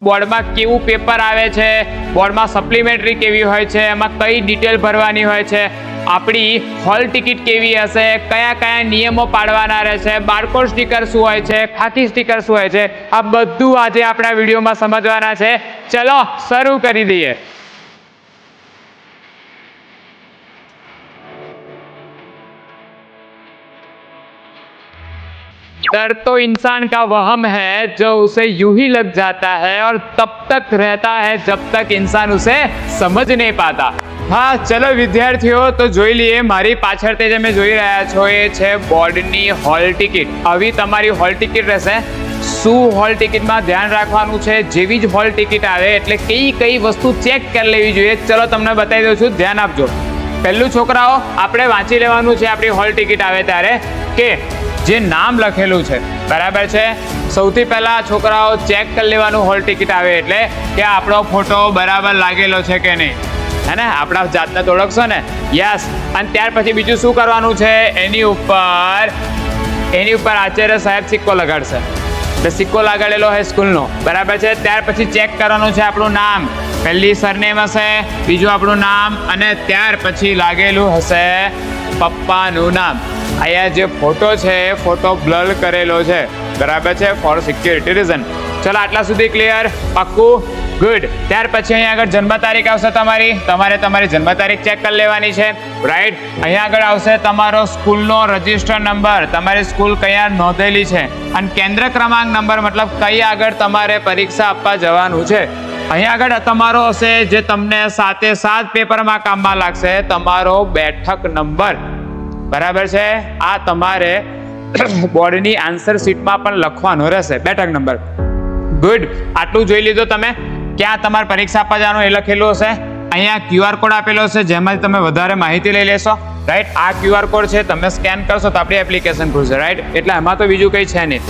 બોર્ડમાં કેવું પેપર આવે છે, બોર્ડમાં સપ્લિમેન્ટરી કેવી હોય છે, એમાં કઈ ડિટેલ ભરવાની હોય છે, આપણી હોલ ટિકિટ કેવી હશે, કયા કયા નિયમો પાડવાના રહેશે, બારકોડ સ્ટીકર શું હોય છે, ખાકી સ્ટીકર શું હોય છે, આ બધું આજે આપણા વિડીયોમાં સમજવાના છે। ચલો શરૂ કરી દઈએ। डर तो इंसान का वहम है जो उसे यूं ही लग जाता है और तब तक रहता है जब तक इंसान उसे समझ नहीं पाता। हाँ चलो विद्यार्थियों, तो જોઈ લઈએ મારી પાછળ તે તમે જોઈ રહ્યા છો એ છે બોર્ડની હોલ ટિકિટ। આવી તમારી હોલ ટિકિટ રહેશે। શું હોલ ટિકિટમાં ધ્યાન રાખવાનું છે, જેવી જ હોલ ટિકિટ આવે એટલે કઈ કઈ વસ્તુ ચેક કરી લેવી જોઈએ, ચલો તમને બતાવી દઉં છું, ધ્યાન આપજો। પહેલું છોકરાઓ, આપણે વાંચી લેવાનું છે આપણી હોલ ટિકિટ આવે ત્યારે કે જે નામ લખેલું છે બરાબર છે। સૌથી પહેલા છોકરાઓ ચેક કરી લેવાનું હોલ ટિકિટ આવે એટલે કે આપણો ફોટો બરાબર લાગેલો છે કે નહીં, હે ને, આપણા જાતને તો ઓળખશો ને, યસ। અને ત્યાર પછી બીજું શું કરવાનું છે, એની ઉપર આચાર્ય સાહેબ સિક્કો લગાડશે, એટલે સિક્કો લગાડેલો હોય સ્કૂલનો બરાબર છે। ત્યાર પછી ચેક કરવાનું છે આપણું નામ, પહેલી સરનેમ હશે, બીજું આપણું નામ, અને ત્યાર પછી લાગેલું હશે પપ્પાનું નામ। અહીંયા જે ફોટો છે એ ફોટો બ્લર કરેલો છે બરાબર છે, ફોર સિક્યોરિટી રીઝન। ચલો આટલા સુધી ક્લિયર, પાક્કું, ગુડ। ત્યાર પછી અહીંયા આગળ જન્મ તારીખ આવશે તમારે તમારી જન્મ તારીખ ચેક કરી લેવાની છે, રાઈટ। અહીંયા આગળ આવશે તમારો સ્કૂલનો રજિસ્ટર નંબર, તમારી સ્કૂલ કયા નોંધેલી છે, અને કેન્દ્ર ક્રમાંક નંબર, મતલબ કઈ આગળ તમારે પરીક્ષા આપવા જવાનું છે। અહીંયા આગળ તમારો હશે જે તમને 7 પેપરમાં કામમાં લાગશે, તમારો બેઠક નંબર બરાબર છે। આ તમારે બોર્ડની આન્સર શીટમાં પણ લખવાનો રહેશે, બેઠક નંબર, ગુડ। આટલું જોઈ લીધું તમે, ક્યાં તમારે પરીક્ષા આપવા જવાનું એ લખેલું હશે। અહીંયા QR કોડ આપેલો છે જેમાંથી તમે વધારે માહિતી લઈ લેશો, રાઈટ। આ QR કોડ છે, તમે સ્કેન કરશો તો આપણી એપ્લિકેશન ખુલશે, રાઈટ। એટલે એમાં તો બીજું કંઈ છે નહીં।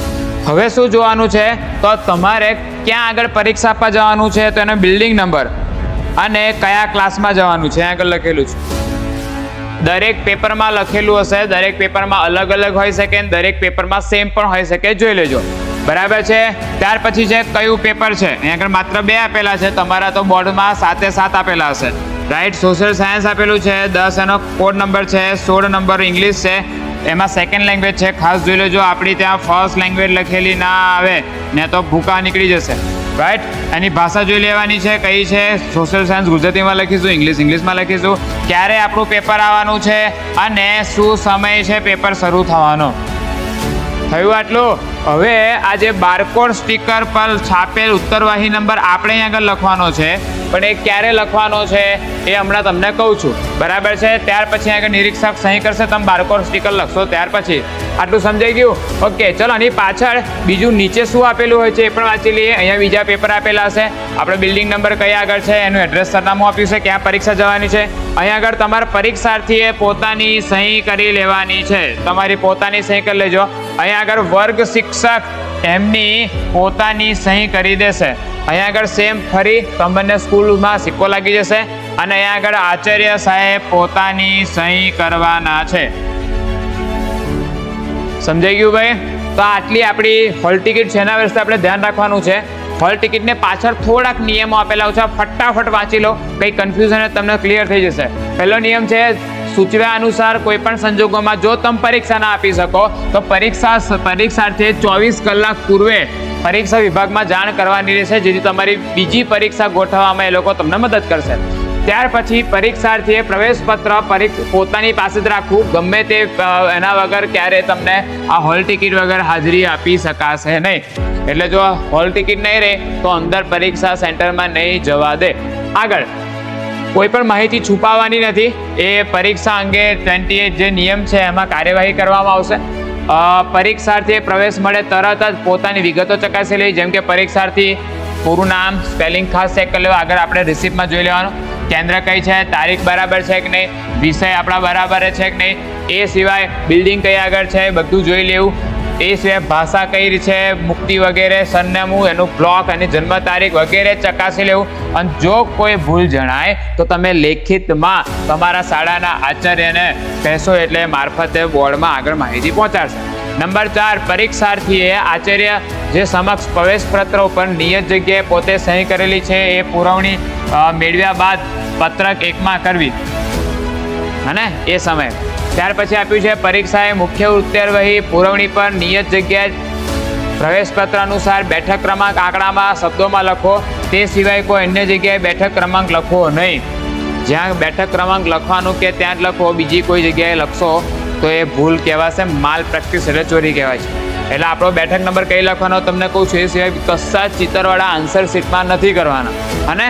હવે શું જોવાનું છે, તો તમારે ક્યાં આગળ પરીક્ષા આપવા જવાનું છે, તો એનો બિલ્ડિંગ નંબર અને કયા ક્લાસમાં જવાનું છે આગળ લખેલું છે। દરેક પેપરમાં લખેલું હશે, દરેક પેપરમાં અલગ અલગ હોઈ શકે, દરેક પેપરમાં સેમ પણ હોઈ શકે, જોઈ લેજો બરાબર છે। ત્યાર પછી છે કયું પેપર છે, અહીંયા આગળ માત્ર 2 આપેલા છે, તમારા તો બોર્ડમાં 7 આપેલા હશે, રાઈટ। સોશિયલ સાયન્સ આપેલું છે, 10 એનો કોડ નંબર છે, 16 નંબર ઇંગ્લિશ છે, એમાં સેકન્ડ લેંગ્વેજ છે, ખાસ જોઈ લેજો, આપણી ત્યાં ફર્સ્ટ લેંગ્વેજ લખેલી ના આવે ને તો ભૂકા નીકળી જશે, રાઈટ। એની ભાષા જોઈ લેવાની છે, કઈ છે, સોશિયલ સાયન્સ ગુજરાતીમાં લખીશું, ઇંગ્લિશમાં લખીશું, ક્યારે આપણું પેપર આવવાનું છે અને શું સમય છે પેપર શરૂ થવાનો। થયું આટલું? હવે આ જે બારકોડ સ્ટીકર પર છાપેલ ઉત્તરવાહી નંબર આપણે અહીં આગળ લખવાનો છે, પણ એ ક્યારે લખવાનો છે એ હમણાં તમને કહું છું બરાબર છે। ત્યાર પછી આગળ નિરીક્ષક સહી કરશે, તમે બારકોડ સ્ટીકર લખશો ત્યાર પછી। આટલું સમજાઈ ગયું? ઓકે, ચલો આની પાછળ બીજું નીચે શું આપેલું હોય છે એ પણ વાંચી લઈએ। અહીંયા બીજા પેપર આપેલા હશે, આપણે બિલ્ડિંગ નંબર કયા આગળ છે, એનું એડ્રેસ સરનામું આપ્યું છે, ક્યાં પરીક્ષા જવાની છે। અહીંયા આગળ તમારા પરીક્ષાર્થીએ પોતાની સહી કરી લેવાની છે, તમારી પોતાની સહી કરી લેજો। અહીંયા આગળ વર્ગ શિક્ષક એમની પોતાની સહી કરી દેશે। અહીંયા આગળ સેમ ફરી તમને સ્કૂલમાં સિક્કો લાગી જશે, અને અહીંયા આગળ આચાર્ય સાહેબ પોતાની સહી કરવાના છે। સમજાઈ ગયું ભાઈ? તો આટલી આપણી હોલ ટિકિટ છે, એના વિશે આપણે ધ્યાન રાખવાનું છે। હોલ ટિકિટને પાછળ થોડાક નિયમો આપેલા છે, ફટાફટ વાંચી લો, કંઈ કન્ફ્યુઝન તમને ક્લિયર થઈ જશે। પહેલો નિયમ છે, સૂચવ્યા અનુસાર કોઈ પણ સંજોગોમાં જો તમે પરીક્ષા ના આપી શકો તો પરીક્ષાર્થીએ 24 કલાક પૂર્વે પરીક્ષા વિભાગમાં જાણ કરવાની રહેશે, જેથી તમારી બીજી પરીક્ષા ગોઠવવામાં એ લોકો તમને મદદ કરશે। ત્યાર પછી પરીક્ષાર્થીએ પ્રવેશપત્ર પોતાની પાસે જ રાખવું, ગમે તે એના વગર ક્યારે તમને આ હોલ ટિકિટ વગર હાજરી આપી શકાશે નહીં। એટલે જો હોલ ટિકિટ નહીં રહે તો અંદર પરીક્ષા સેન્ટરમાં નહીં જવા દે। આગળ કોઈ પણ માહિતી છુપાવવાની નથી, એ પરીક્ષા અંગે 28 જે નિયમ છે એમાં કાર્યવાહી કરવામાં આવશે। પરીક્ષાર્થીએ પ્રવેશ મળે તરત જ પોતાની વિગતો ચકાસી લેવી, જેમ કે પરીક્ષાર્થી પૂરું નામ, સ્પેલિંગ ખાસ ચેક કરી લેવું, આગળ આપણે રિસિપ્ટમાં જોઈ લેવાનું, કેન્દ્ર કઈ છે, તારીખ બરાબર છે કે નહીં, વિષય આપણા બરાબર છે કે નહીં, એ સિવાય બિલ્ડિંગ કઈ આગળ છે બધું જોઈ લેવું, એ સિવાય ભાષા કઈ છે, મુક્તિ વગેરે, સરનામું, એનું બ્લોક, એની જન્મ તારીખ વગેરે ચકાસી લેવું। અને જો કોઈ ભૂલ જણાય તો તમે લેખિતમાં તમારા શાળાના આચાર્યને કહેશો, એટલે મારફતે બોર્ડમાં આગળ માહિતી પહોંચાડશે। નંબર 4, પરીક્ષાર્થીએ આચાર્ય જે સમક્ષ પ્રવેશપત્ર ઉપર નિયત જગ્યાએ પોતે સહી કરેલી છે એ પુરવણી મેળવ્યા બાદ પત્રક 1માં કરવી, અને એ સમયે ત્યાર પછી આપ્યું છે પરીક્ષાએ મુખ્ય ઉત્તરવહી પુરવણી પર નિયત જગ્યાએ પ્રવેશપત્ર અનુસાર બેઠક ક્રમાંક આંકડામાં શબ્દોમાં લખો, તે સિવાય કોઈ અન્ય જગ્યાએ બેઠક ક્રમાંક લખવો નહીં. જ્યાં બેઠક ક્રમાંક લખવાનું કે ત્યાં જ લખો, બીજી કોઈ જગ્યાએ લખશો તો એ ભૂલ કહેવાશે, માલ પ્રેક્ટિસ એટલે ચોરી કહેવાય છે. એટલે આપણો બેઠક નંબર કઈ લખવાનો તમને કહું છું, એ સિવાય કશા ચિત્રવાળા આન્સર શીટમાં નથી કરવાના. અને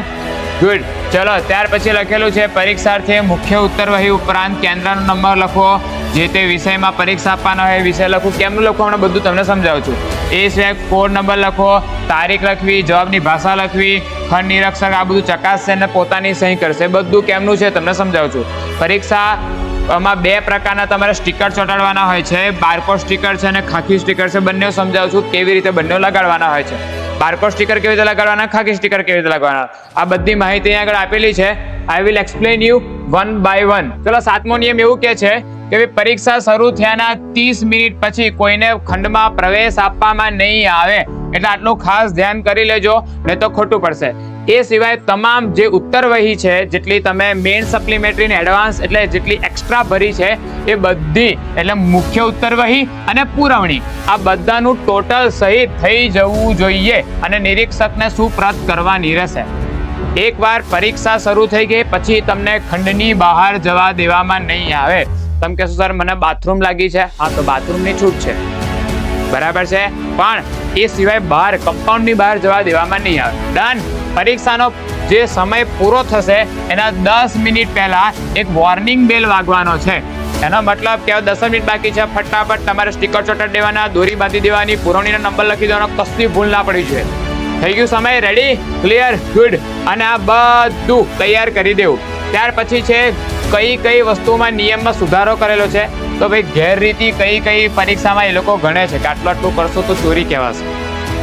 ગુડ, ચલો ત્યાર પછી લખેલું છે પરીક્ષાર્થીએ મુખ્ય ઉત્તરવહી ઉપરાંત કેન્દ્રનો નંબર લખવો, જે તે વિષયમાં પરીક્ષા આપવાનો હોય વિષય લખવું. કેમનું લખવું હમણાં બધું તમને સમજાવું છું. એ સિવાય કોડ નંબર લખવો, તારીખ લખવી, જવાબની ભાષા લખવી, ખંડ નિરીક્ષક આ બધું ચકાસશે અને પોતાની સહી કરશે. બધું કેમનું છે તમને સમજાવું છું. પરીક્ષામાં 2 પ્રકારના તમારે સ્ટીકર ચોંટાડવાના હોય છે, બારકોડ સ્ટીકર છે અને ખાખી સ્ટીકર છે. બંને સમજાવું છું કેવી રીતે બંને લગાડવાના હોય છે. બારકોડ સ્ટીકર કેવી રીતે લગાડવાના, ખાખી સ્ટીકર કેવી રીતે લગાડવાના, આ બધી માહિતી આગળ આપેલી છે. I will explain you one by one. ચલો 7મો નિયમ એવું કહે છે કે પરીક્ષા શરૂ થયાના 30 મિનિટ પછી કોઈને ખંડમાં પ્રવેશ આપવામાં નહીં આવે. એટલે આટલું ખાસ ધ્યાન કરી લેજો, નહીં તો ખોટું પડશે. એ સિવાય તમામ જે ઉત્તરવહી છે, જેટલી તમે મેઇન સપ્લિમેટરી ને એડવાન્સ એટલે જેટલી એક્સ્ટ્રા ભરી છે એ બધી, એટલે મુખ્ય ઉત્તરવહી અને પુરવણી, આ બધાનું ટોટલ સહિત થઈ જવું જોઈએ અને નિરીક્ષકને સુપ્રત કરવાની રહેશે. એકવાર પરીક્ષા શરૂ થઈ ગઈ પછી તમને ખંડની બહાર જવા દેવામાં નહીં આવે. તમે કહેશો સર મને બાથરૂમ લાગી છે, હા તો બાથરૂમની છૂટ છે, બરાબર છે, પણ એ સિવાય બહાર કમ્પાઉન્ડની બહાર જવા દેવામાં નહીં આવે. ડન. પરીક્ષાનો જે સમય પૂરો થશે એના 10 મિનિટ પહેલા એક વોર્નિંગ બેલ વાગવાનો છે. એનો મતલબ કે 10 મિનિટ બાકી છે, ફટાફટ તમારે સ્ટીકર ચોંટાડી દેવાના, દોરી બાંધી દેવાની, પુરવણીનો નંબર લખી દેવાનો, કશી ભૂલ ના પડી જોઈએ. થઈ ગયું સમય, રેડી, ક્લિયર, ગુડ. અને આ બધું તૈયાર કરી દેવું. ત્યાર પછી છે કઈ વસ્તુમાં નિયમમાં સુધારો કરેલો છે. તો ભાઈ ગેરરીતિ કઈ પરીક્ષામાં એ લોકો ગણે છે કે આટલું કરશો તો ચોરી કહેવાશે.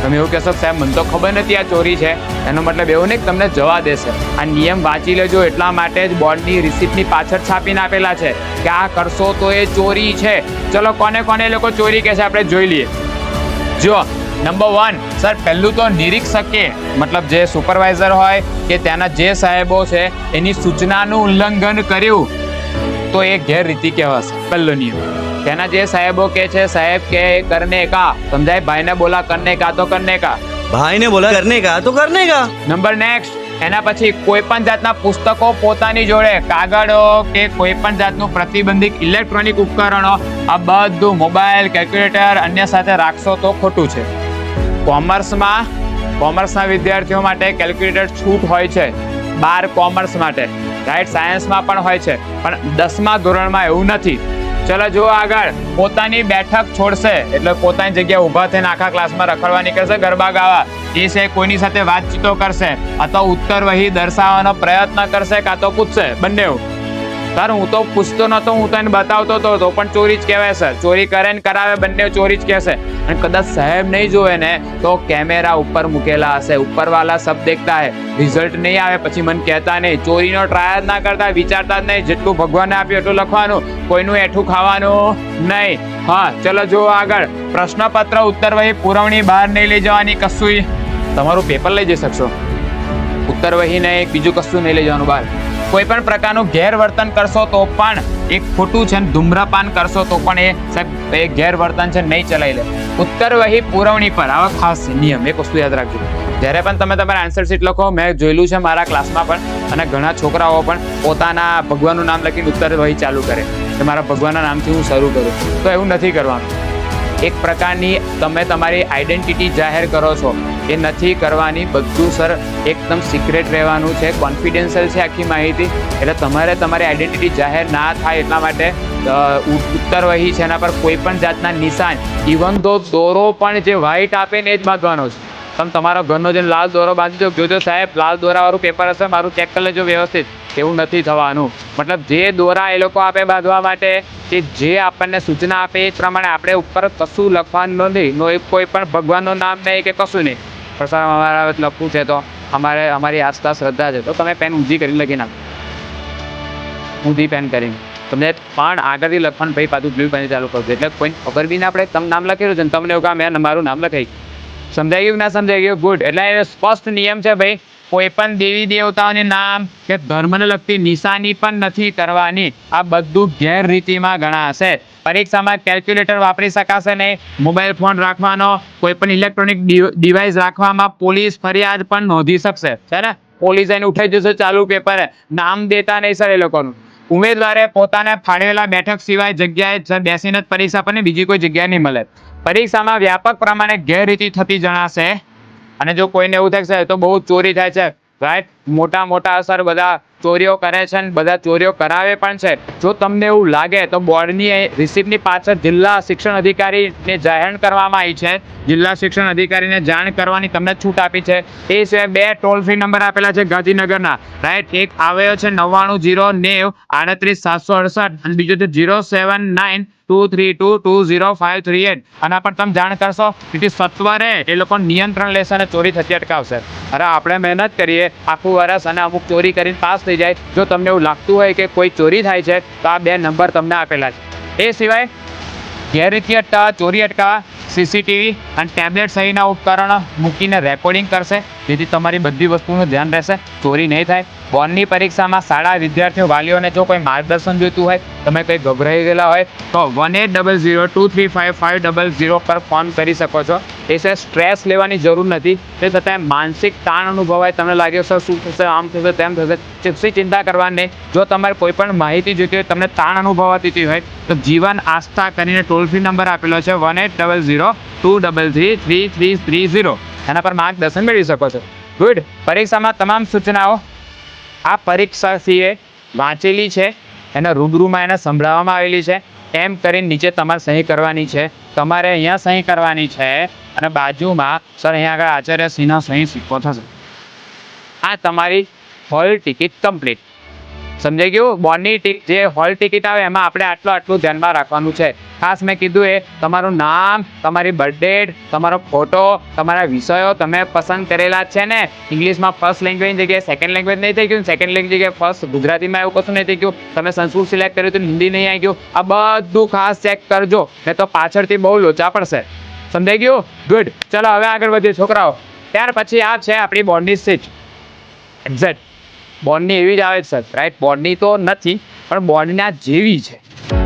તમે એવું કહેશો સાહેબ મને તો ખબર નથી આ ચોરી છે, એનો મતલબ એવું નહીં કે તમને જવા દેશે. આ નિયમ વાંચી લેજો, એટલા માટે જ બોર્ડની રિસિપ્ટની પાછળ છાપીને આપેલા છે કે આ કરશો તો એ ચોરી છે. ચલો કોને કોને એ લોકો ચોરી કહે છે આપણે જોઈ લઈએ. જો નંબર 1, સર પહેલું તો નિરીક્ષકે મતલબ જે સુપરવાઇઝર હોય કે ત્યાંના જે સાહેબો છે એની સૂચનાનું ઉલ્લંઘન કર્યું તો એ ગેરરીતિ કહેવાશે. પહેલો નિયમ. તેના જે સાહેબો કે છે સાહેબ કે કરને કા, સમજાય, ભાઈને બોલા કરને કા તો કરને કા, ભાઈને બોલા કરને કા તો કરને કા. Number next. એના પછી કોઈ પણ જાતના પુસ્તકો પોતાની જોડે, કાગળો કે કોઈ પણ જાતનું પ્રતિબંધિત ઇલેક્ટ્રોનિક ઉપકરણો, આ બધું મોબાઈલ, કેલ્ક્યુલેટર અન્ય સાથે રાખશો તો ખોટું છે. કોમર્સના વિદ્યાર્થીઓ માટે કેલ્ક્યુલેટર છૂટ હોય છે, 12 કોમર્સ માટે, રાઈટ, સાયન્સમાં પણ હોય છે, પણ 10મા ધોરણમાં એવું નથી. ચલો જો આગળ. પોતાની બેઠક છોડશે એટલે પોતાની જગ્યા ઊભા થઈને આખા ક્લાસમાં રખડવા નીકળશે, ગરબા ગાવા, એ છે કોઈની સાથે વાતચીતો કરશે અથવા ઉત્તરવહી દર્શાવવાનો પ્રયત્ન કરશે કાં તો પૂછશે, બંને. સર હું તો પૂછતો નતો, હું તો એને બતાવતો હતો તો પણ ચોરી જ કહેવાય સર. ચોરી કરે ને કરાવે બંને ચોરી જ કહેશે. અને કદાચ સાહેબ નહીં જોવે ને તો કેમેરા ઉપર મૂકેલા હશે, ઉપરવાલા સબ દેખતા હે, રિઝલ્ટ નહીં આવે પછી મને કહેતા નહીં. ચોરીનો ટ્રાય જ ના કરતા, વિચારતા જ નહીં, જેટલું ભગવાને આપ્યું એટલું લખવાનું, કોઈનું એઠું ખાવાનું નહીં. હા ચલો જો આગળ. પ્રશ્નપત્ર ઉત્તરવહી પુરવણી બહાર નહીં લઈ જવાની, કશું તમારું પેપર લઈ જઈ શકશો, ઉત્તરવહી નહીં બીજું કશું નહીં લઈ જવાનું બહાર. કોઈ પણ પ્રકારનું ગેરવર્તન કરશો તો પણ એક ખોટું છે, ધૂમ્રપાન કરશો તો પણ એ સાહેબ એ ગેરવર્તન છે, નહીં ચલાવી લે. ઉત્તરવહી પુરવણી પર આવા ખાસ નિયમ, એક વસ્તુ યાદ રાખજો. જ્યારે પણ તમે તમારા આન્સર શીટ લખો, મેં જોયેલું છે મારા ક્લાસમાં પણ, અને ઘણા છોકરાઓ પણ પોતાના ભગવાનનું નામ લખીને ઉત્તરવહી ચાલુ કરે કે મારા ભગવાનના નામથી હું શરૂ કરું. તો એવું નથી કરવાનું. એક પ્રકારની તમે તમારી આઈડેન્ટિટી જાહેર કરો છો, એ નથી કરવાની. બધું સર એકદમ સિક્રેટ રહેવાનું છે, કોન્ફિડેન્શિયલ છે આખી માહિતી. એટલે તમારે તમારી આઈડેન્ટિટી જાહેર ના થાય એટલા માટે ઉત્તરવહી છે એના પર કોઈ પણ જાતના નિશાન, ઇવન તો દોરો પણ જે વ્હાઈટ આપે ને એ જ બાંધવાનો છે. તમે તમારો ઘરનો જે લાલ દોરો બાંધી દો, જોજો સાહેબ લાલ દોરાવાળું પેપર હશે, મારું ચેક કરી લેજો વ્યવસ્થિત. એવું નથી થવાનું. મતલબ જે દોરા એ લોકો આપે બાંધવા માટે, કે જે આપણને સૂચના આપે એ પ્રમાણે આપણે ઉપર કશું લખવાનું નથી. કોઈ પણ ભગવાનનું નામ નહીં કે કશું નહીં. પણ સર અમારે લખવું છે તો અમારી આસ્થા શ્રદ્ધા છે તો તમે પેન ઊંધી કરીને લખી નાખો, ઊંધી પેન કરીને તમને પણ આગળથી લખવાનું ભાઈ પાછું બ્લુ પેન ચાલુ કરજો. એટલે કોઈ ખબર બી ના પડે તમે નામ લખેલું છે ને તમને એવું કામ મેં મારું નામ લખાઈ, સમજાઈ ગયું ના સમજાઈ ગયું? ગુડ. એટલે એ સ્પષ્ટ નિયમ છે ભાઈ, કોઈ પણ દેવી દેવતાઓને નામ કે ધર્મને લગતી નિશાની પણ નથી કરવાની. આ બધું ગેરરીતિમાં ગણાશે. પરીક્ષામાં કેલ્ક્યુલેટર વાપરી શકાશે નહીં, મોબાઈલ ફોન રાખવાનો, કોઈ પણ ઇલેક્ટ્રોનિક ડિવાઇસ રાખવામાં પોલીસ ફરિયાદ પણ નોંધી શકશે, છે ને? પોલીસ એને ઉઠાઈ જશે ચાલુ પેપરે. નામ દેતા નહીં સર એ લોકોનું. ઉમેદવારે પોતાને ફાળવેલા બેઠક સિવાય જગ્યાએ બેસીને જ પરીક્ષા આપવાની, બીજી કોઈ જગ્યા નહીં મળે. પરીક્ષામાં વ્યાપક પ્રમાણે ગેરરીતિ થતી જણાશે. અને જો કોઈને એવું થાય છે તો બહુ ચોરી થાય છે, રાઈટ? મોટા મોટા સર બધા ચોરીઓ કરે છે ને બધા ચોરીઓ કરાવે પણ છે. જો તમને એવું લાગે તો બોર્ડની રિસિપ્ટની પાછળ જિલ્લા શિક્ષણ અધિકારીને જાહેર કરવામાં આવી છે. જિલ્લા શિક્ષણ અધિકારીને જાણ કરવાની તમને છૂટ આપી છે. એ સિવાય 2 ટોલ ફ્રી નંબર આપેલા છે ગાંધીનગરના, રાઈટ? એક આવ્યો છે 9909038768 અને બીજો છે 07923220538. આના પર તમે જાણ કરશો તેથી સત્વરે એ લોકો નિયંત્રણ લેશે અને ચોરી થતી અટકાવશે. અરે આપણે મહેનત કરીએ આખું વર્ષ અને અમુક ચોરી કરીને પાસ થઈ જાય. જો તમને એવું લાગતું હોય કે કોઈ ચોરી થાય છે તો આ 2 નંબર તમને આપેલા છે. એ સિવાય ગેરરીતિ અટકાવવા, ચોરી અટકાવવા સીસીટીવી અને ટેબ્લેટ સહિતના ઉપકરણો મૂકીને રેકોર્ડિંગ કરશે, જેથી તમારી બધી વસ્તુનું ધ્યાન રહેશે, ચોરી નહીં થાય. બોર્ડની પરીક્ષામાં શાળા વિદ્યાર્થીઓ વાલીઓને જો કોઈ માર્ગદર્શન જોઈતું હોય, તમે કંઈ ગભરાઈ ગયેલા હોય તો 1800235500 પર ફોન કરી શકો છો. એ છે સ્ટ્રેસ લેવાની જરૂર નથી. તે છતાં માનસિક તાણ અનુભવાય, તમને લાગે સર શું થશે, આમ થશે, તેમ થશે, ચિપ્સી ચિંતા કરવાની નહીં. જો તમારે કોઈ પણ માહિતી જોઈતી હોય, તમને તાણ અનુભવાતી હોય તો જીવન આસ્થા કરીને ટોલ ફ્રી નંબર આપેલો છે 180023333330. એના પર માર્ગદર્શન મેળવી શકો છો. ગુડ. પરીક્ષામાં તમામ સૂચનાઓ આ પરીક્ષાર્થીએ વાંચેલી છે, એના રૂબરૂમાં એને સંભળાવવામાં આવેલી છે. એમ કરીને નીચે તમારે સહી કરવાની છે. તમારે અહીંયા સહી કરવાની છે અને બાજુમાં સર અહીંયા આગળ આચાર્ય સિંહના સહી સિક્કો થશે. આ તમારી હોલ ટિકિટ કમ્પ્લીટ. સમજાઈ ગયું? બોર્ડની જે હોલ ટિકિટ આવે એમાં આપણે આટલું ધ્યાનમાં રાખવાનું છે. ખાસ મેં કીધું એ તમારું નામ, તમારી બર્થ ડેટ, તમારો ફોટો, તમારા વિષયો તમે પસંદ કરેલા છે ને. ઇંગ્લિશમાં ફર્સ્ટ લેંગ્વેજની જગ્યાએ સેકન્ડ લેંગ્વેજ નહીં થઈ ગયું, સેકન્ડ લેંગ્વેજ જગ્યાએ ફર્સ્ટ ગુજરાતીમાં એવું કશું નહીં થઈ ગયું, તમે સંસ્કૃત સિલેક્ટ કર્યું તો હિન્દી નહીં આવી ગયું. આ બધું ખાસ ચેક કરજો, નહીં તો પાછળથી બહુ લોચા પડશે. સમજાઈ ગયું? ગુડ. ચલો હવે આગળ વધીએ છોકરાઓ. ત્યાર પછી આ છે આપણી બોર્ડની સીટ. એક્ઝેક્ટ બોર્ડની એવી જ આવે છે સર, રાઈટ? બોર્ડની તો નથી પણ બોર્ડના જેવી છે,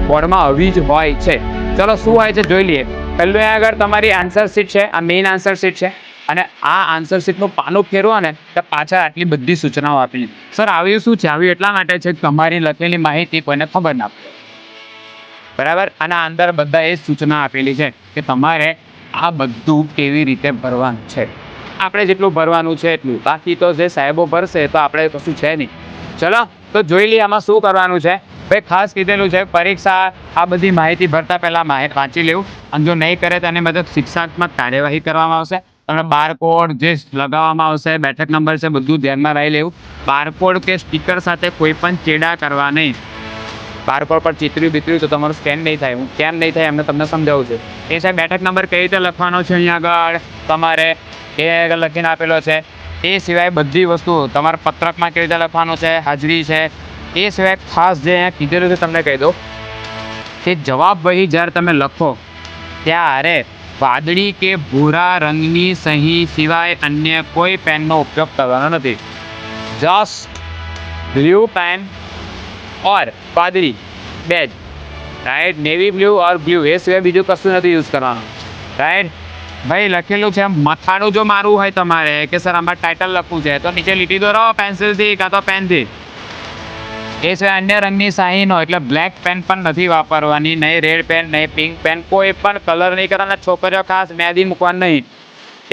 બોર્ડમાં આવી જ હોય છે. ચલો શું હોય છે જોઈ લઈએ. પહેલું આગળ તમારી આન્સર શીટ છે, આ મેઇન આન્સર શીટ છે અને આ આન્સર શીટનું પાનું ફેરવો ને તો પાછળ આટલી બધી સૂચનાઓ આપી. સર આવ્યું શું છે? આવ્યું એટલા માટે છે કે તમારી લખેલી માહિતી કોઈને ખબર ના પડે, બરાબર? અને અંદર બધા એ સૂચના આપેલી છે કે તમારે આ બધું કેવી રીતે ભરવાનું છે. આપણે જેટલું ભરવાનું છે એટલું, બાકી તો જે સાહેબો ભરશે તો આપણે કશું છે નહીં. ચલો તો જોઈ લઈએ આમાં શું કરવાનું છે. ભાઈ ખાસ કીધેલું છે પરીક્ષા આ બધી માહિતી ભરતા પહેલાં વાંચી લેવું, અને જો નહીં કરે તો એની મદદ શિક્ષાત્મક કાર્યવાહી કરવામાં આવશે. તમને બારકોડ જે લગાવવામાં આવશે, બેઠક નંબર છે, બધું ધ્યાનમાં રહી લેવું. બારકોડ કે સ્ટીકર સાથે કોઈ પણ ચેડા કરવા નહીં. બારકોડ પર ચીતર્યું તો તમારું સ્કેન નહીં થાય. હું કેમ નહીં થાય એમને તમને સમજાવું છું. એ સાહેબ બેઠક નંબર કઈ રીતે લખવાનો છે અહીંયા આગળ તમારે એ આગળ લખીને આપેલો છે. એ સિવાય બધી વસ્તુ તમારા પત્રકમાં કેવી રીતે લખવાનું છે, હાજરી છે. એ સિવાય ખાસ જે અહીંયા કીધેલું છે તમને કહી દઉં કે જવાબ વહી જ્યારે તમે લખો ત્યારે વાદળી કે ભૂરા રંગની સહી સિવાય અન્ય કોઈ પેનનો ઉપયોગ કરવાનો નથી. જસ્ટ બ્લુ પેન ઓર વાદળી, બે જ, right? Navy blue or blue, એ સિવાય બીજું કશું નથી યુઝ કરવાનું, રાઈટ? ભાઈ લખેલું છે મથાનું જો મારવું હોય તમારે કે સર આમાં ટાઇટલ લખવું છે તો નીચે લીટી દોરો પેન્સિલથી કાં તો પેનથી. એ સિવાય અન્ય રંગની શાહીનો એટલે બ્લેક પેન પણ નથી વાપરવાની, નહીં રેડ પેન, નહીં પિંક પેન, કોઈ પણ કલર નહીં કરવાના. છોકરીઓ ખાસ મહેંદી મૂકવાનું નહીં.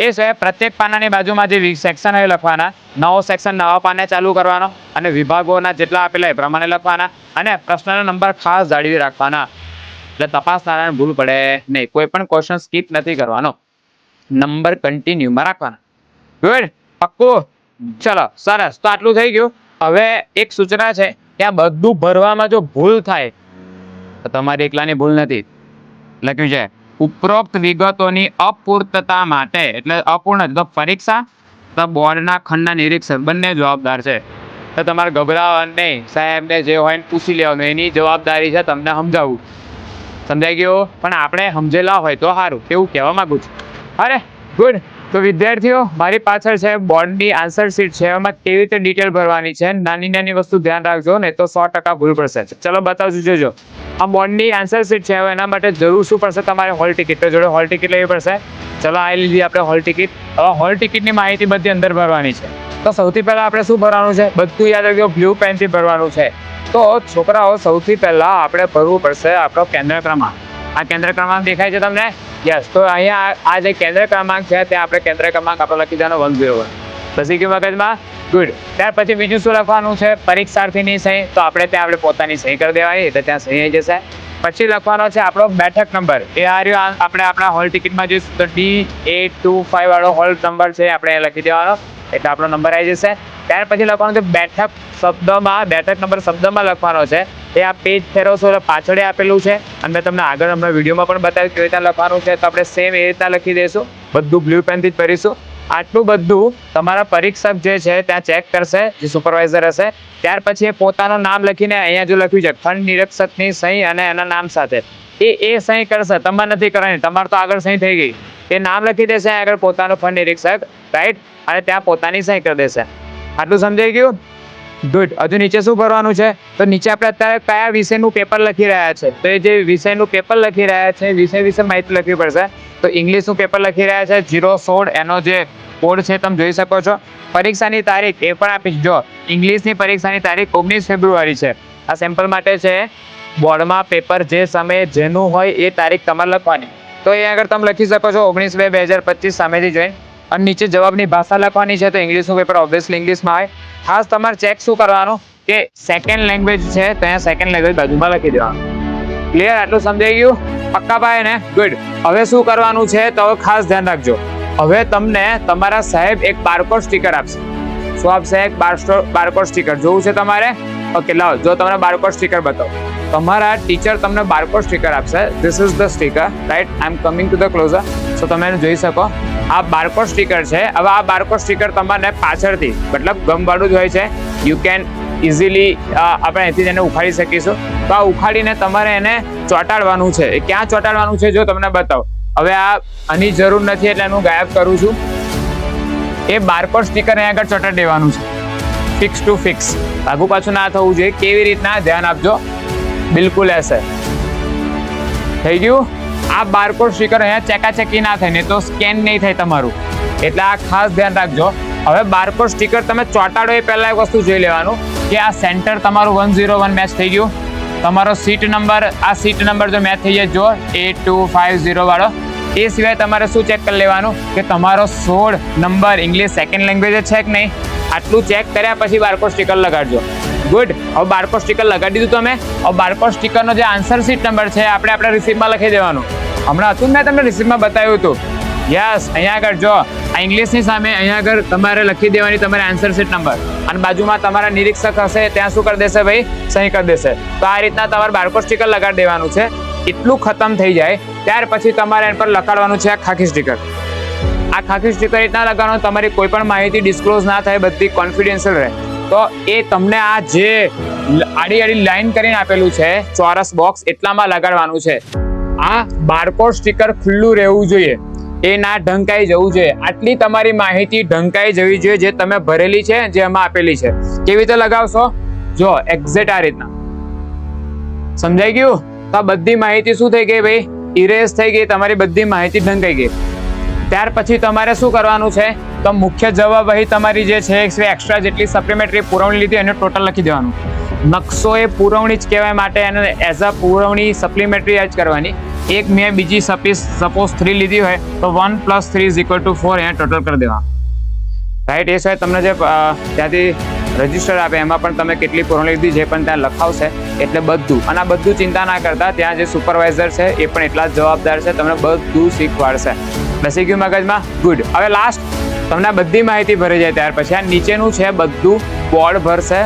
એ સિવાય પ્રત્યેક પાનાની બાજુમાં જે સેક્શન હોય લખવાના, નવો સેક્શન નવા પાને ચાલુ કરવાનો અને વિભાગોના જેટલા આપેલા એ પ્રમાણે લખવાના અને પ્રશ્નનો નંબર ખાસ જાળવી રાખવાના, એટલે તપાસનારાને ભૂલ પડે નહીં. કોઈ પણ ક્વેશ્ચન સ્કીપ નથી કરવાનો, નંબર કન્ટિન્યુમાં રાખવાના. ગુડ, પક્કું? ચલો સરસ. તો આટલું થઈ ગયું. હવે એક સૂચના છે કે આ બધું ભરવામાં જો ભૂલ થાય તો તમારી એકલાની ભૂલ નથી. લખ્યું છે ઉપરોક્ત વિગતોની અપૂર્તતા માટે, એટલે અપૂર્ણ તો પરીક્ષા તો બોર્ડના ખંડના નિરીક્ષક બંને જવાબદાર છે. તો તમારે ગભરાવાનું નહીં, સાહેબને જે હોય પૂછી લેવાનું, એની જવાબદારી છે તમને સમજાવવું. સમજાઈ ગયું? પણ આપણે સમજેલા હોય તો સારું, એવું કહેવા માંગુ છું. અરે ગુડ. તો વિદ્યાર્થીઓ મારી પાછળ છે બોર્ડની આન્સર શીટ છે, એમાં કેવી રીતે ડિટેલ ભરવાની છે, નાની નાની વસ્તુ ધ્યાન રાખજો ને તો 100% ભૂલ પડશે. ચલો બતાવજો, જોજો. આ બોર્ડની આન્સર શીટ છે, હવે એના માટે જરૂર શું પડશે? તમારે હોલ ટિકિટ. તો જોડે હોલ ટિકિટ લેવી પડશે. ચલો આ લીધી આપણે હોલ ટિકિટ. હવે હોલ ટિકિટની માહિતી બધી અંદર ભરવાની છે. તો સૌથી પહેલા આપણે શું ભરવાનું છે? બધું યાદ રાખજો, બ્લુ પેનથી ભરવાનું છે. તો છોકરાઓ સૌથી પહેલા આપણે ભરવું પડશે આપણો કેન્દ્ર ક્રમાંક. આ કેન્દ્ર ક્રમાંક દેખાય છે તમને? યસ. તો અહીંયા આ જે કેન્દ્ર ક્રમાંક છે ત્યાં આપણે કેન્દ્ર ક્રમાંક આપણે લખી દેવાનો 101. પછી ગયું મગજમાં? ગુડ. ત્યાર પછી બીજું શું લખવાનું છે? પરીક્ષાર્થીની સહી. તો આપણે ત્યાં આપણે પોતાની સહી કરી દેવાની, એટલે ત્યાં સહી આવી જશે. પછી લખવાનો છે આપણો બેઠક નંબર. એ આ રહ્યો, આપણે આપણા હોલ ટિકિટમાં જોઈશું તો D825 વાળો હોલ નંબર છે, આપણે લખી દેવાનો, એટલે આપણો નંબર આવી જશે. ત્યાર પછી લખવાનું છે બેઠક શબ્દમાં, બેઠક નંબર શબ્દમાં લખવાનો છે. એ આ પેજ ફેરવશો એટલે પાછળ આપેલું છે, અને મેં તમને આગળ હમણાં વિડીયોમાં પણ બતાવ્યું કેવી રીતના લખવાનું છે. તો આપણે સેમ એ રીતના લખી દઈશું, બધું બ્લુ પેનથી જ ભરીશું. આટલું બધું તમારા પરીક્ષક જે છે ત્યાં ચેક કરશે, જે સુપરવાઇઝર હશે. ત્યાર પછી એ પોતાનું નામ લખીને અહીંયા જો લખ્યું છે ખંડ નિરીક્ષકની સહી અને એના નામ સાથે એ સહી કરશે. તમારે નથી કરવાની, તમારે તો આગળ સહી થઈ ગઈ. એ નામ લખી દેશે આગળ પોતાનું ખંડ નિરીક્ષક, રાઈટ, અને ત્યાં પોતાની સહી કરી દેશે. આટલું સમજાઈ ગયું? ગુડ. હજુ નીચે શું ભરવાનું છે? તો નીચે આપણે અત્યારે કયા વિષયનું પેપર લખી રહ્યા છે, તો એ જે વિષયનું પેપર લખી રહ્યા છે વિષય વિશે માહિતી લખવી પડશે. તો ઇંગ્લિશનું પેપર લખી રહ્યા છે 016, એનો જે કોડ છે તમે જોઈ શકો છો. પરીક્ષાની તારીખ એ પણ આપીશ. જો ઇંગ્લિશની પરીક્ષાની તારીખ 19 ફેબ્રુઆરી છે. આ સેમ્પલ માટે છે. બોર્ડમાં પેપર જે સમયે જેનું હોય એ તારીખ તમારે લખવાની. તો એ આગળ તમે લખી શકો છો 19/2/2025 સામેથી જોઈને. અને નીચે જવાબની ભાષા લખવાની છે, તો ઇંગ્લિશનું પેપર ઓબ્વિયસલી ઇંગ્લિશમાં હોય. ખાસ તમારે ચેક શું કરવાનું કે સેકન્ડ લેંગ્વેજ છે તો અહીંયા સેકન્ડ લેંગ્વેજ બાજુમાં લખી દેવાનું. ક્લિયર? આટલું સમજાઈ ગયું? પક્કા પાયે ને? ગુડ. હવે શું કરવાનું છે તો ખાસ ધ્યાન રાખજો. હવે તમને તમારા સાહેબ એક બારકોડ સ્ટીકર આપશે. શું આપશે? એક બારકોડ સ્ટીકર. જોવું છે તમારે? ઓકે, લાવો, જો તમને બારકોડ સ્ટીકર બતાવો. તમારા ટીચર તમને બારકોડ સ્ટીકર આપશે. This is the sticker, right. I am coming to the closure, so તમે એને જોઈ શકો. આ બારકોડ સ્ટીકર છે. હવે આ બારકોડ સ્ટીકર તમારે પાછળથી, મતલબ ગમવાળું જ હોય છે, યુ કેન ઇઝીલી આપણે અહીંથી જ એને ઉખાડી શકીશું. તો આ ઉખાડીને તમારે એને ચોંટાડવાનું છે. એ ક્યાં ચોંટાડવાનું છે જો તમને બતાવો. હવે આની જરૂર નથી એટલે હું ગાયબ કરું છું. એ બારકોડ સ્ટીકર અહીંયા આગળ ચોંટાડી દેવાનું છે, ફિક્સ ટુ ફિક્સ. આગુ પાછું ના થવું જોઈએ. કેવી રીતના? ધ્યાન આપજો. બિલકુલ એસે થઈ ગયું. આ બારકોડ સ્ટીકર અહીંયા ચેકાચેકી ના થાય, નહીં તો સ્કેન નહીં થાય તમારું, એટલે આ ખાસ ધ્યાન રાખજો. હવે બારકોડ સ્ટીકર તમે ચોંટાડો એ પહેલા એક વસ્તુ જોઈ લેવાનું કે આ સેન્ટર તમારું 101 મેચ થઈ ગયું. તમારો સીટ નંબર, આ સીટ નંબર જો મેચ થઈ જાય જો 8250 વાળો. એ સિવાય તમારે શું ચેક કરી લેવાનું કે તમારો 16 નંબર ઇંગ્લિશ સેકન્ડ લેંગ્વેજ છે કે નહીં. આટલું ચેક કર્યા પછી બારકોડ સ્ટીકર લગાડજો. ગુડ. હવે બારકોડ સ્ટીકર લગાડી દીધું તમે. હવે બારકોડ સ્ટીકરનો જે આન્સર શીટ નંબર છે આપણે આપણા રિસીપ્ટમાં લખી દેવાનું. હમણાં હતું મેં તમને રિસીપ્ટમાં બતાવ્યું હતું. યસ. અહીંયા આગળ જો આ ઇંગ્લિશની સામે અહીંયા આગળ તમારે લખી દેવાની તમારે આન્સર શીટ નંબર, અને બાજુમાં તમારા નિરીક્ષક હશે ત્યાં શું કરી દેશે ભાઈ? સહી કરી દેશે. તો આ રીતના તમારે બારકોડ સ્ટીકર લગાડી દેવાનું છે. એટલું ખતમ થઈ જાય ત્યાર પછી તમારે એના પર લગાડવાનું છે આ ખાખી સ્ટીકર. આ ખાખી સ્ટીકર રીતના લગાડવાનું, તમારી કોઈ પણ માહિતી ડિસ્ક્લોઝ ના થાય, બધી કોન્ફિડેન્શિયલ રહે. તો એ તમને આ જે આડી આડી લાઈન કરીને આપેલું છે ચોરસ બોક્સ, એટલામાં લગાડવાનું છે. આ બારકોડ સ્ટીકર ખુલ્લું રહેવું જોઈએ, એ ના ઢંકાઈ જવું જોઈએ. આટલી તમારી માહિતી ઢંકાઈ જવી જોઈએ જે તમે ભરેલી છે, જે એમાં આપેલી છે. કેવી રીતે લગાવશો? જો એક્ઝેક્ટ આ રીતના. સમજાઈ ગયું? તો આ બધી માહિતી શું થઈ ગઈ ભાઈ? ઇરેઝ થઈ ગઈ. તમારી બધી માહિતી ઢંકાઈ ગઈ. ત્યાર પછી તમારે શું કરવાનું છે? તો મુખ્ય જવાબ અહીં તમારી જે છે એક્સ્ટ્રા જેટલી સપ્લિમેન્ટરી પુરવણી લીધી એને ટોટલ લખી દેવાનું. નકશો એ પુરવણી જ કહેવાય, માટે એને એઝ અ પુરવણી સપ્લિમેન્ટરી જ કરવાની. એક મેં બીજી સપોઝ 3 લીધી હોય તો 1 + 3 = 4 એને ટોટલ કરી દેવા, રાઈટ. એ સિવાય તમને જે ત્યાંથી રજિસ્ટર આપે એમાં પણ તમે કેટલી પુરવણી લીધી છે પણ ત્યાં લખાવશે, એટલે બધું. અને આ બધું ચિંતા ના કરતા, ત્યાં જે સુપરવાઇઝર છે એ પણ એટલા જ જવાબદાર છે, તમને બધું શીખવાડશે. બેસી ગયું મગજમાં? ગુડ. હવે લાસ્ટ તમને બધી માહિતી ભરી જાય ત્યાર પછી આ નીચેનું છે બધું બોર્ડ ભરશે.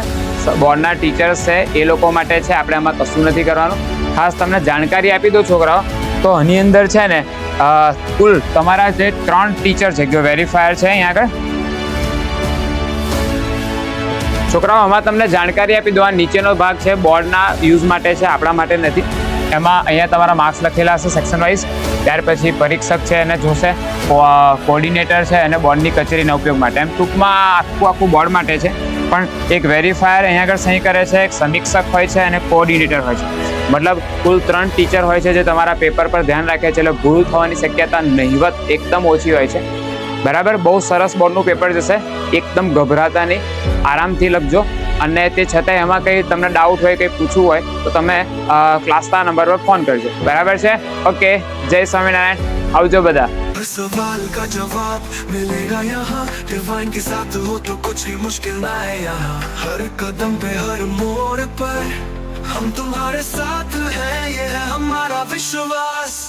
બોર્ડના ટીચર્સ છે એ લોકો માટે છે, આપણે આમાં કશું નથી કરવાનું. ખાસ તમને જાણકારી આપી દો છોકરાઓ. તો આની અંદર છે ને કુલ તમારા જે 3 ટીચર છે, જો વેરીફાયર છે અહીંયા આગળ છોકરાઓ, આમાં તમને જાણકારી આપી દો. આ નીચેનો ભાગ છે બોર્ડના યુઝ માટે છે, આપણા માટે નથી. એમાં અહીંયા તમારા માર્ક્સ લખેલા હશે સેક્શન વાઇઝ. ત્યાર પછી પરીક્ષક છે એને જોશે, કોઓર્ડિનેટર છે અને બોર્ડની કચેરીના ઉપયોગ માટે. એમ ટૂંકમાં આખું બોર્ડ માટે છે. પણ એક વેરીફાયર અહીંયા આગળ સહી કરે છે, એક સમીક્ષક હોય છે અને કોઓર્ડિનેટર હોય છે. મતલબ કુલ 3 ટીચર હોય છે જે તમારા પેપર પર ધ્યાન રાખે છે. એટલે ભૂલ થવાની શક્યતા નહિવત એકદમ ઓછી હોય છે. બરાબર, બહુ સરસ બોર્ડનું પેપર જશે. એકદમ ગભરાતા નહીં, આરામથી લખજો. અને તે છતાંય એમાં કંઈ તમને ડાઉટ હોય, કંઈ પૂછવું હોય તો તમે ક્લાસના નંબર પર ફોન કરજો. બરાબર છે? ઓકે, જય સ્વામિનારાયણ. આવજો બધા. हर सवाल का जवाब मिलेगा यहाँ, डिवाइन के साथ हो तो कुछ ही मुश्किल ना है यहाँ. हर कदम पे हर मोड़ पर हम तुम्हारे साथ हैं, ये है हमारा विश्वास.